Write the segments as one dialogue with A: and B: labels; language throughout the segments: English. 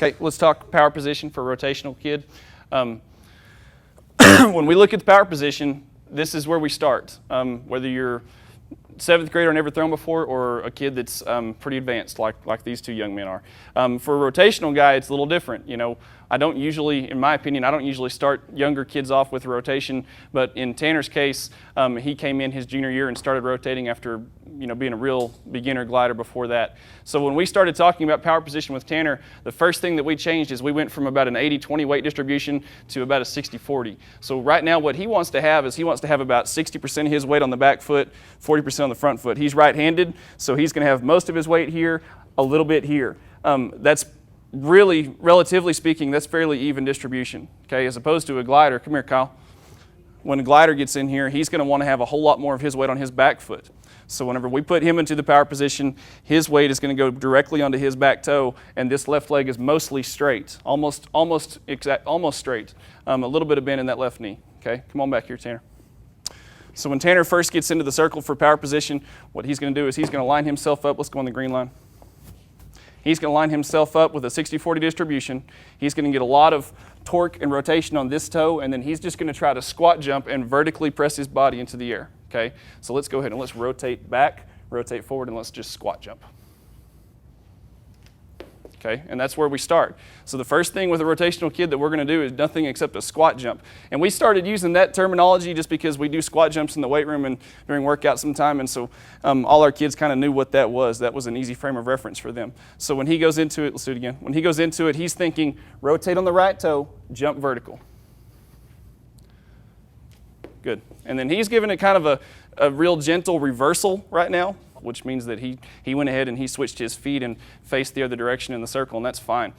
A: Okay, let's talk power position for a rotational kid. When we look at the power position, this is where we start. Whether you're 7th grader never thrown before or a kid that's pretty advanced like these two young men are. For a rotational guy, it's a little different. You know, I don't usually, in my opinion, I don't usually start younger kids off with rotation, but in Tanner's case, he came in his junior year and started rotating after, you know, being a real beginner glider before that. So when we started talking about power position with Tanner, the first thing that we changed is we went from about an 80-20 weight distribution to about a 60-40. So right now what he wants to have is he wants to have about 60% of his weight on the back foot, 40% on the front foot. He's right-handed, so he's going to have most of his weight here, a little bit here. That's really, relatively speaking, that's fairly even distribution, okay, as opposed to a glider. Come here, Kyle. When a glider gets in here, he's going to want to have a whole lot more of his weight on his back foot. So whenever we put him into the power position, his weight is going to go directly onto his back toe, and this left leg is mostly straight, almost straight. A little bit of bend in that left knee. Okay, come on back here, Tanner. So when Tanner first gets into the circle for power position, what he's going to do is he's going to line himself up. Let's go on the green line. He's going to line himself up with a 60-40 distribution. He's going to get a lot of torque and rotation on this toe, and then he's just going to try to squat jump and vertically press his body into the air. Okay, so let's go ahead and let's rotate back, rotate forward, and let's just squat jump. Okay, and that's where we start. So the first thing with a rotational kid that we're going to do is nothing except a squat jump. And we started using that terminology just because we do squat jumps in the weight room and during workout sometime, and so all our kids kind of knew what that was. That was an easy frame of reference for them. So when he goes into it, let's do it again. When he goes into it, he's thinking rotate on the right toe, jump vertical. Good. And then he's giving it kind of a real gentle reversal right now, which means that he went ahead and he switched his feet and faced the other direction in the circle, and that's fine.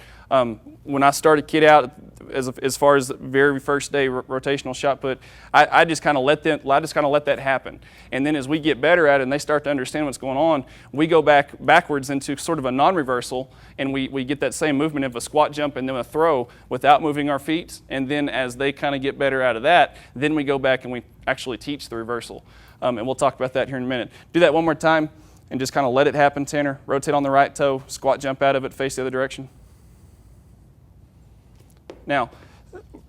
A: When I start a kid out, as far as very first day rotational shot put, I just kind of let that happen. And then as we get better at it and they start to understand what's going on, we go backwards into sort of a non-reversal, and we get that same movement of a squat jump and then a throw without moving our feet. And then as they kind of get better out of that, then we go back and we actually teach the reversal. And we'll talk about that here in a minute. Do that one more time and just kind of let it happen, Tanner. Rotate on the right toe, squat jump out of it, face the other direction. Now,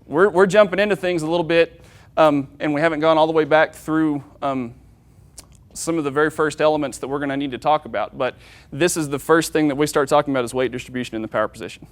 A: we're jumping into things a little bit, and we haven't gone all the way back through some of the very first elements that we're going to need to talk about. But this is the first thing that we start talking about is weight distribution in the power position.